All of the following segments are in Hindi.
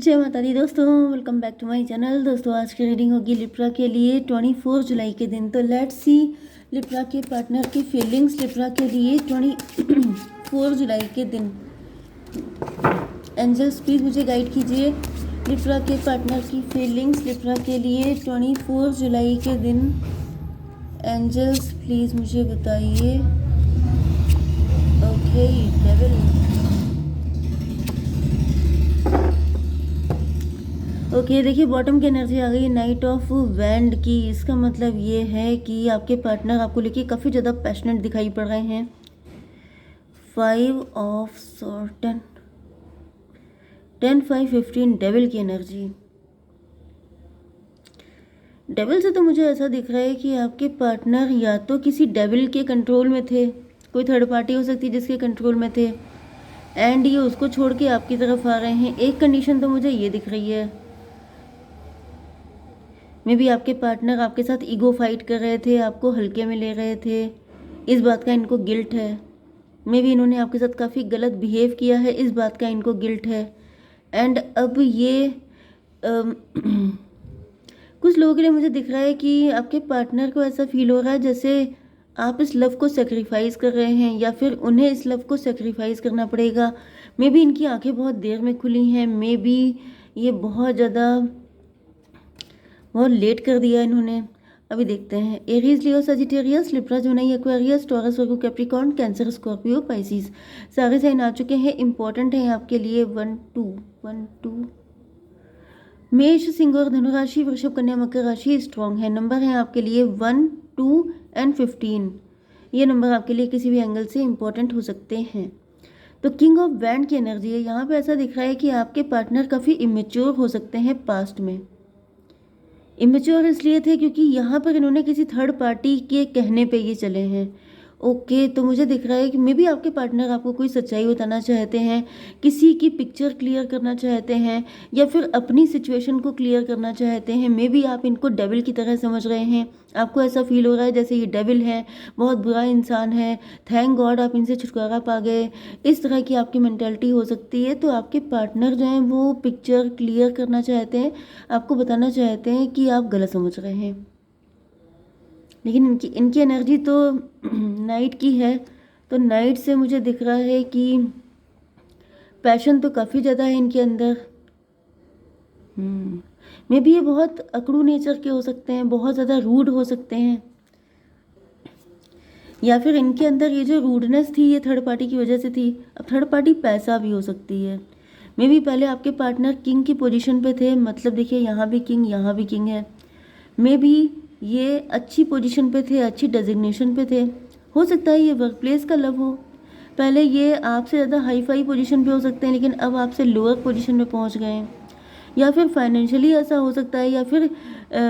जय माता दी दोस्तों, welcome back to my channel. दोस्तों आज की रीडिंग होगी लिब्रा के लिए 24 जुलाई के दिन। तो लेट्स सी लिब्रा के पार्टनर की फीलिंग्स लिब्रा के लिए 24 जुलाई के दिन। एंजल्स प्लीज़ मुझे गाइड कीजिए लिब्रा के पार्टनर की फीलिंग्स लिब्रा के लिए 24 जुलाई के दिन। एंजल्स प्लीज़ मुझे बताइए। ओके डेविल, ओके देखिए बॉटम की एनर्जी आ गई नाइट ऑफ वैंड की। इसका मतलब ये है कि आपके पार्टनर आपको लेके काफ़ी ज़्यादा पैशनेट दिखाई पड़ रहे हैं। 5 ऑफ सॉर्ड 10 5 15 डेविल की एनर्जी। डेविल से तो मुझे ऐसा दिख रहा है कि आपके पार्टनर या तो किसी डेविल के कंट्रोल में थे, कोई थर्ड पार्टी हो सकती है जिसके कंट्रोल में थे, एंड ये उसको छोड़ के आपकी तरफ आ रहे हैं। एक कंडीशन तो मुझे ये दिख रही है, मे बी आपके पार्टनर आपके साथ ईगो फाइट कर रहे थे, आपको हल्के में ले रहे थे। इस बात का इनको गिल्ट है। मे बी इन्होंने आपके साथ काफ़ी गलत बिहेव किया है, इस बात का इनको गिल्ट है। एंड अब ये कुछ लोगों के लिए मुझे दिख रहा है कि आपके पार्टनर को ऐसा फील हो रहा है जैसे आप इस लव को सेक्रीफाइस कर रहे हैं, या फिर उन्हें इस लव को सेक्रीफाइस करना पड़ेगा। मे बी इनकी आंखें बहुत देर में खुली हैं, मे बी ये बहुत लेट कर दिया इन्होंने। अभी देखते हैं। Aries, Leo, Sagittarius, Libra, Gemini, Aquarius, Taurus, Virgo, Capricorn, Cancer, Scorpio, Pisces, सारे साइन आ चुके हैं। इंपॉर्टेंट है आपके लिए 1 2 मेष, सिंह और धनु राशि, वृषभ, कन्या, मकर राशि स्ट्रॉन्ग है। नंबर है आपके लिए 1 2 एंड 15। ये नंबर आपके लिए किसी भी एंगल से इंपॉर्टेंट हो सकते हैं। तो किंग ऑफ वैंड की एनर्जी है। यहाँ पे ऐसा दिख रहा है कि आपके पार्टनर काफ़ी इमेच्योर हो सकते हैं पास्ट में। इमेच्योर इसलिए थे क्योंकि यहाँ पर इन्होंने किसी थर्ड पार्टी के कहने पे ये चले हैं। ओके तो मुझे दिख रहा है कि मे बी आपके पार्टनर आपको कोई सच्चाई बताना चाहते हैं, किसी की पिक्चर क्लियर करना चाहते हैं, या फिर अपनी सिचुएशन को क्लियर करना चाहते हैं। मे बी आप इनको डेविल की तरह समझ रहे हैं। आपको ऐसा फील हो रहा है जैसे ये डेविल है, बहुत बुरा इंसान है, थैंक गॉड आप इनसे छुटकारा पा गए। इस तरह की आपकी मेंटालिटी हो सकती है। तो आपके पार्टनर जो हैं वो पिक्चर क्लियर करना चाहते हैं, आपको बताना चाहते हैं कि आप गलत समझ रहे हैं। लेकिन इनकी एनर्जी तो नाइट की है। तो नाइट से मुझे दिख रहा है कि पैशन तो काफ़ी ज़्यादा है इनके अंदर। मे बी ये बहुत अकड़ू नेचर के हो सकते हैं, बहुत ज़्यादा रूड हो सकते हैं, या फिर इनके अंदर ये जो रूडनेस थी ये थर्ड पार्टी की वजह से थी। अब थर्ड पार्टी पैसा भी हो सकती है। मे बी पहले आपके पार्टनर किंग की पोजीशन पे थे, मतलब देखिए यहाँ भी किंग यहाँ भी किंग है। मे बी ये अच्छी पोजीशन पे थे, अच्छी डेजिग्नेशन पे थे। हो सकता है ये वर्क प्लेस का लव हो। पहले ये आपसे ज़्यादा हाई फाई पोजीशन पे हो सकते हैं, लेकिन अब आपसे लोअर पोजीशन पे पहुंच गए हैं। या फिर फाइनेंशियली ऐसा हो सकता है, या फिर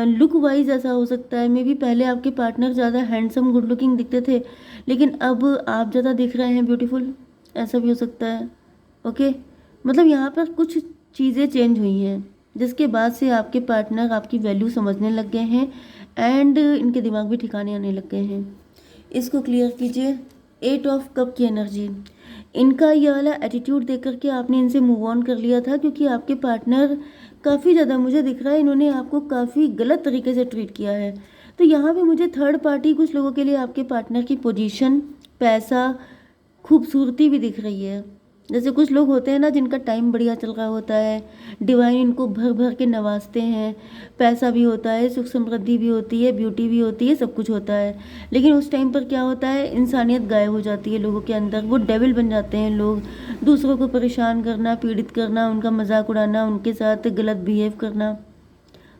लुक वाइज ऐसा हो सकता है। मे बी पहले आपके पार्टनर ज़्यादा हैंडसम गुड लुकिंग दिखते थे, लेकिन अब आप ज़्यादा दिख रहे हैं ब्यूटीफुल, ऐसा भी हो सकता है। ओके मतलब यहाँ पर कुछ चीज़ें चेंज हुई हैं जिसके बाद से आपके पार्टनर आपकी वैल्यू समझने लग गए हैं, एंड इनके दिमाग भी ठिकाने आने लग गए हैं। इसको क्लियर कीजिए। 8 ऑफ कप की एनर्जी। इनका ये वाला एटीट्यूड देख करके आपने इनसे मूव ऑन कर लिया था, क्योंकि आपके पार्टनर काफ़ी ज़्यादा मुझे दिख रहा है इन्होंने आपको काफ़ी गलत तरीके से ट्रीट किया है। तो यहाँ पे मुझे थर्ड पार्टी कुछ लोगों के लिए आपके पार्टनर की पोजीशन, पैसा, खूबसूरती भी दिख रही है। जैसे कुछ लोग होते हैं ना जिनका टाइम बढ़िया चल रहा होता है, डिवाइन इनको भर भर के नवाजते हैं, पैसा भी होता है, सुख समृद्धि भी होती है, ब्यूटी भी होती है, सब कुछ होता है। लेकिन उस टाइम पर क्या होता है, इंसानियत गायब हो जाती है लोगों के अंदर। वो डेविल बन जाते हैं लोग, दूसरों को परेशान करना, पीड़ित करना, उनका मजाक उड़ाना, उनके साथ गलत बिहेव करना।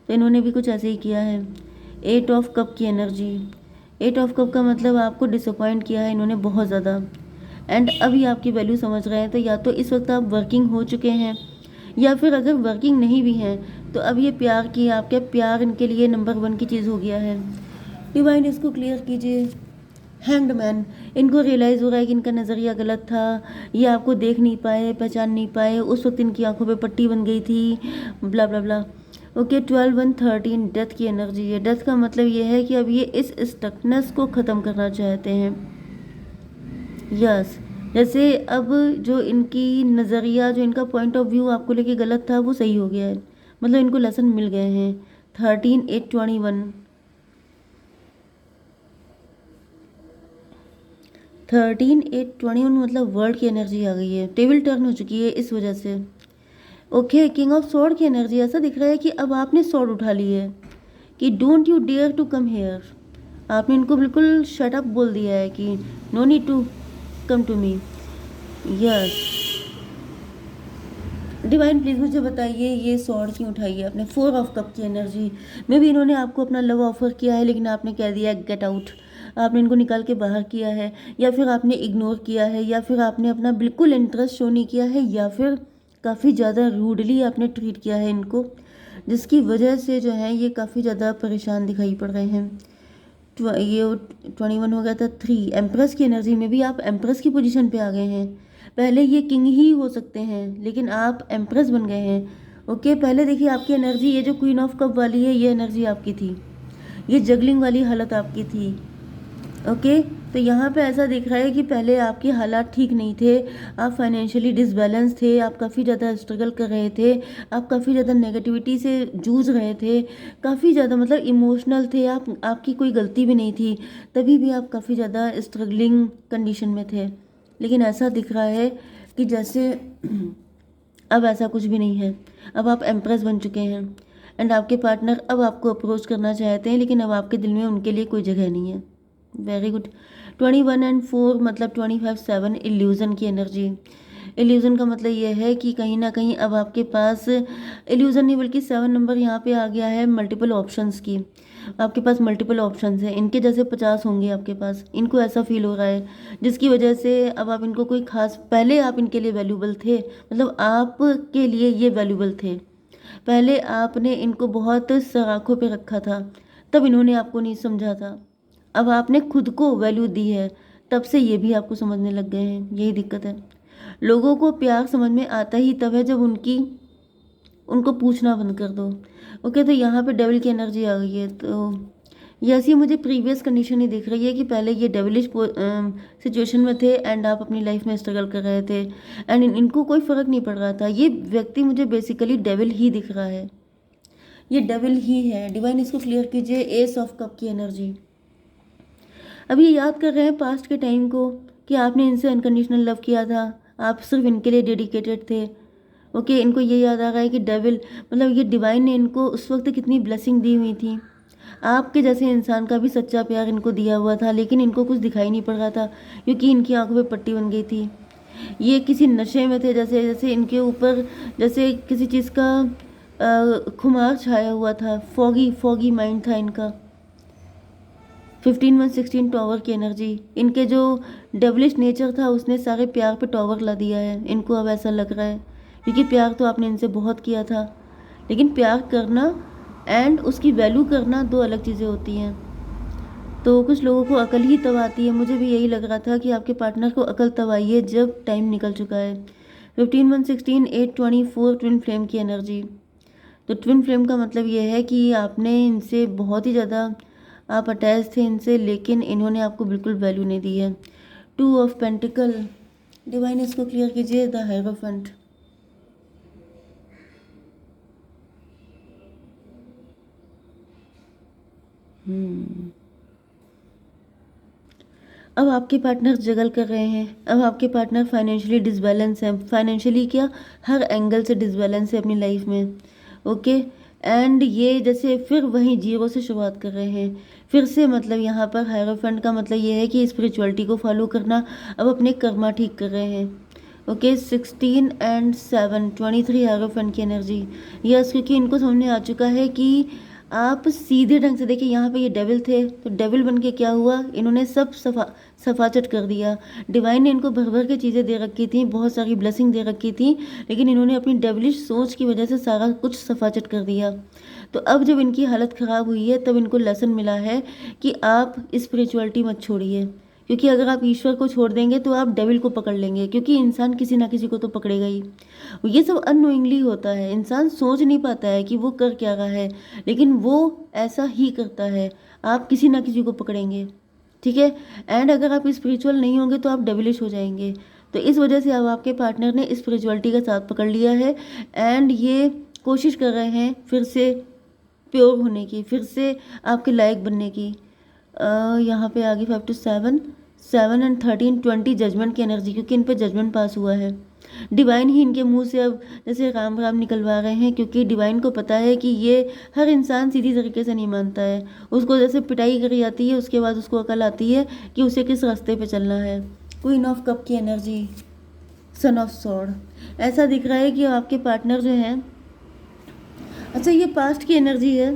तो इन्होंने भी कुछ ऐसे ही किया है। 8 ऑफ कप की एनर्जी। 8 ऑफ कप का मतलब आपको डिसअपॉइंट किया है इन्होंने बहुत ज़्यादा, एंड अभी आपकी वैल्यू समझ रहे हैं। तो या तो इस वक्त आप वर्किंग हो चुके हैं, या फिर अगर वर्किंग नहीं भी हैं तो अब ये प्यार की आपके प्यार इनके लिए नंबर 1 की चीज़ हो गया है। डिवाइन इसको क्लियर कीजिए। हैंग्ड मैन, इनको रियलाइज़ हो रहा है कि इनका नज़रिया गलत था, ये आपको देख नहीं पाए, पहचान नहीं पाए, उस वक्त इनकी आंखों पे पट्टी बन गई थी, ब्ला ब्ला ब्ला। ओके 12 1 13 डेथ की एनर्जी है। डेथ का मतलब ये है कि अब ये इस स्टकनेस को ख़त्म करना चाहते हैं। यस जैसे अब जो इनकी नज़रिया, जो इनका पॉइंट ऑफ व्यू आपको लेके गलत था, वो सही हो गया है, मतलब इनको लेसन मिल गए हैं। 13/8/21, 13/8/21 मतलब वर्ल्ड की एनर्जी आ गई है, टेबल टर्न हो चुकी है इस वजह से। ओके, किंग ऑफ स्वॉर्ड की एनर्जी, ऐसा दिख रहा है कि अब आपने स्वॉर्ड उठा ली है कि don't you dare to come here. आपने इनको बिल्कुल शट अप बोल दिया है कि no need to come to me. Yes, divine please मुझे बताइए ये स्वॉर्ड क्यों उठाई है आपने? 4 ऑफ कप की एनर्जी में भी इन्होंने आपको अपना लव ऑफर किया है, लेकिन आपने कह दिया गेट आउट। आपने इनको निकाल के बाहर किया है, या फिर आपने इग्नोर किया है, या फिर आपने अपना बिल्कुल इंटरेस्ट शो नहीं किया है, या फिर काफ़ी ज़्यादा रूडली आपने ट्रीट किया है इनको, जिसकी वजह से जो है ये काफ़ी ज़्यादा परेशान दिखाई पड़ रहे हैं। ये 21 हो गया था। 3 एम्प्रेस की एनर्जी में भी आप एम्प्रेस की पोजीशन पे आ गए हैं। पहले ये किंग ही हो सकते हैं, लेकिन आप एम्प्रेस बन गए हैं। ओके, पहले देखिए आपकी एनर्जी, ये जो क्वीन ऑफ कप वाली है, ये एनर्जी आपकी थी, ये जगलिंग वाली हालत आपकी थी। ओके, तो यहाँ पे ऐसा दिख रहा है कि पहले आपके हालात ठीक नहीं थे, आप फाइनेंशियली डिसबैलेंस थे, आप काफ़ी ज़्यादा स्ट्रगल कर रहे थे, आप काफ़ी ज़्यादा नेगेटिविटी से जूझ रहे थे, काफ़ी ज़्यादा मतलब इमोशनल थे आप, आपकी कोई गलती भी नहीं थी, तभी भी आप काफ़ी ज़्यादा स्ट्रगलिंग कंडीशन में थे। लेकिन ऐसा दिख रहा है कि जैसे अब ऐसा कुछ भी नहीं है, अब आप एम्प्रेस बन चुके हैं, एंड आपके पार्टनर अब आपको अप्रोच करना चाहते हैं, लेकिन अब आपके दिल में उनके लिए कोई जगह नहीं है। Very good. 21 और 4 मतलब 25/7 इल्यूज़न की एनर्जी। इल्यूज़न का मतलब ये है कि कहीं ना कहीं अब आपके पास इल्यूज़न नहीं बल्कि 7 नंबर यहाँ पे आ गया है मल्टीपल ऑप्शंस की। आपके पास मल्टीपल ऑप्शंस हैं, इनके जैसे 50 होंगे आपके पास, इनको ऐसा फील हो रहा है, जिसकी वजह से अब आप इनको कोई खास, पहले आप इनके लिए वैल्यूबल थे, मतलब आपके लिए ये वैल्यूबल थे, पहले आपने इनको बहुत सराखों पे रखा था, तब इन्होंने आपको नहीं समझा था, अब आपने खुद को वैल्यू दी है, तब से ये भी आपको समझने लग गए हैं। यही दिक्कत है, लोगों को प्यार समझ में आता ही तब है जब उनको पूछना बंद कर दो। ओके, तो यहाँ पे डेविल की एनर्जी आ गई है, तो ये ऐसी मुझे प्रीवियस कंडीशन ही दिख रही है कि पहले ये डेविलिश सिचुएशन में थे, एंड आप अपनी लाइफ में स्ट्रगल कर रहे थे, एंड इनको कोई फ़र्क नहीं पड़ रहा था। ये व्यक्ति मुझे बेसिकली डेविल ही दिख रहा है, ये डेविल ही है। डिवाइन इसको क्लियर कीजिए। एस ऑफ कप की एनर्जी, अब ये याद कर रहे हैं पास्ट के टाइम को कि आपने इनसे अनकंडीशनल लव किया था, आप सिर्फ इनके लिए डेडिकेटेड थे। ओके, इनको ये याद आ रहा है कि डेविल मतलब ये डिवाइन ने इनको उस वक्त कितनी ब्लेसिंग दी हुई थी, आपके जैसे इंसान का भी सच्चा प्यार इनको दिया हुआ था, लेकिन इनको कुछ दिखाई नहीं पड़ रहा था क्योंकि इनकी आंखों पे पट्टी बन गई थी। ये किसी नशे में थे, जैसे जैसे इनके ऊपर जैसे किसी चीज़ का खुमार छाया हुआ था, फॉगी फॉगी माइंड था इनका। 15/16 टॉवर की एनर्जी, इनके जो डेवलिश नेचर था उसने सारे प्यार पे टॉवर ला दिया है इनको। अब ऐसा लग रहा है क्योंकि प्यार तो आपने इनसे बहुत किया था, लेकिन प्यार करना एंड उसकी वैल्यू करना दो अलग चीज़ें होती हैं। तो कुछ लोगों को अकल ही तब आती है, मुझे भी यही लग रहा था कि आपके पार्टनर को अकल तब आई है जब टाइम निकल चुका है। 15/16 8/24 ट्विन फ्लेम की एनर्जी, तो ट्विन फ्लेम का मतलब ये है कि आपने इनसे बहुत ही ज़्यादा आप अटैच थे इनसे, लेकिन इन्होंने आपको बिल्कुल वैल्यू नहीं दी है। 2 ऑफ पेंटिकल, डिवाइन इसको क्लियर कीजिए। द हायरोफेंट, अब आपके पार्टनर जगल कर रहे हैं, अब आपके पार्टनर फाइनेंशियली डिसबैलेंस है, फाइनेंशियली क्या, हर एंगल से डिसबैलेंस है अपनी लाइफ में। ओके, एंड ये जैसे फिर वहीं जीरो से शुरुआत कर रहे हैं फिर से, मतलब यहाँ पर हायरोफेंट का मतलब ये है कि स्पिरिचुअलिटी को फॉलो करना, अब अपने कर्मा ठीक कर रहे हैं। ओके, 16 और 7 23 हायरोफेंट की एनर्जी। यस, क्योंकि इनको समझ में आ चुका है कि आप सीधे ढंग से देखिए, यहाँ पे ये डेविल थे, तो डेविल बन के क्या हुआ, इन्होंने सब सफाचट कर दिया। डिवाइन ने इनको भर भर के चीज़ें दे रखी थी, बहुत सारी ब्लेसिंग दे रखी थी, लेकिन इन्होंने अपनी डेविलिश सोच की वजह से सारा कुछ सफाचट कर दिया। तो अब जब इनकी हालत ख़राब हुई है, तब इनको लेसन मिला है कि आप स्पिरिचुअलिटी मत छोड़िए, क्योंकि अगर आप ईश्वर को छोड़ देंगे तो आप डेविल को पकड़ लेंगे, क्योंकि इंसान किसी ना किसी को तो पकड़ेगा ही। ये सब अननोइंगली होता है, इंसान सोच नहीं पाता है कि वो कर क्या रहा है, लेकिन वो ऐसा ही करता है, आप किसी ना किसी को पकड़ेंगे। ठीक है, एंड अगर आप स्पिरिचुअल नहीं होंगे तो आप डेविलिश हो जाएंगे। तो इस वजह से अब आपके पार्टनर ने स्पिरिचुअलिटी का साथ पकड़ लिया है एंड ये कोशिश कर रहे हैं फिर से प्योर होने की, फिर से आपके लायक बनने की। यहाँ पे आगे 5 to 7, 7 and 13, 20 जजमेंट की एनर्जी, क्योंकि इन पे जजमेंट पास हुआ है। डिवाइन ही इनके मुंह से अब जैसे राम राम निकलवा रहे हैं, क्योंकि डिवाइन को पता है कि ये हर इंसान सीधी तरीके से नहीं मानता है। उसको जैसे पिटाई करी जाती है उसके बाद उसको अकल आती है कि उसे किस रास्ते पे चलना है। क्वीन ऑफ कप की एनर्जी, सन ऑफ सॉर्ड, ऐसा दिख रहा है कि आपके पार्टनर जो हैं, अच्छा ये पास्ट की एनर्जी है।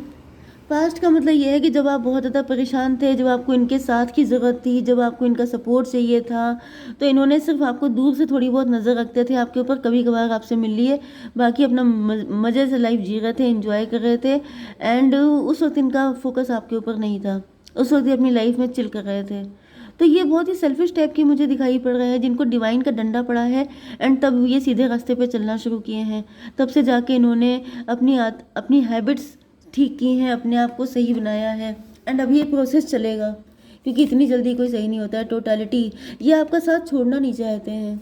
पास्ट का मतलब ये है कि जब आप बहुत ज़्यादा परेशान थे, जब आपको इनके साथ की ज़रूरत थी, जब आपको इनका सपोर्ट चाहिए था, तो इन्होंने सिर्फ आपको दूर से थोड़ी बहुत नज़र रखते थे आपके ऊपर, कभी कभार आपसे मिल लिए, बाकी अपना मज़े से लाइफ जी रहे थे, एंजॉय कर रहे थे। एंड उस वक्त इनका फोकस आपके ऊपर नहीं था, उस वक्त ये अपनी लाइफ में चिल कर रहे थे। तो ये बहुत ही सेल्फिश टाइप की मुझे दिखाई पड़ रहे हैं, जिनको डिवाइन का डंडा पड़ा है एंड तब ये सीधे रास्ते पे चलना शुरू किए हैं। तब से जाके इन्होंने अपनी हैबिट्स ठीक की हैं, अपने आप को सही बनाया है एंड अभी ये प्रोसेस चलेगा, क्योंकि इतनी जल्दी कोई सही नहीं होता है। टोटलिटी, ये आपका साथ छोड़ना नहीं चाहते हैं।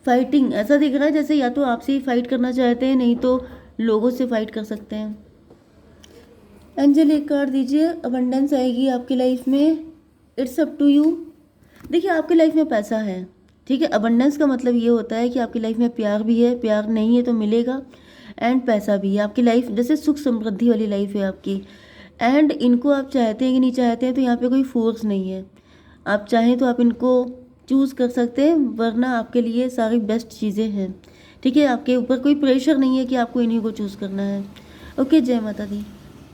फाइटिंग, ऐसा दिख रहा है जैसे या तो आपसे ही फाइट करना चाहते हैं, नहीं तो लोगों से फाइट कर सकते हैं। एंजल एक कार्ड दीजिए, अबंडेंस आएगी आपकी लाइफ में, इट्स अप टू यू। देखिए आपकी लाइफ में पैसा है, ठीक है। अबंडेंस का मतलब ये होता है कि आपकी लाइफ में प्यार भी है, प्यार नहीं है तो मिलेगा, एंड पैसा भी है। आपकी लाइफ जैसे सुख समृद्धि वाली लाइफ है आपकी। एंड इनको आप चाहते हैं कि नहीं चाहते हैं, तो यहाँ पे कोई फोर्स नहीं है। आप चाहें तो आप इनको चूज़ कर सकते हैं, वरना आपके लिए सारी बेस्ट चीज़ें हैं, ठीक है। आपके ऊपर कोई प्रेशर नहीं है कि आपको इन्हीं को चूज़ करना है। ओके, जय माता दी।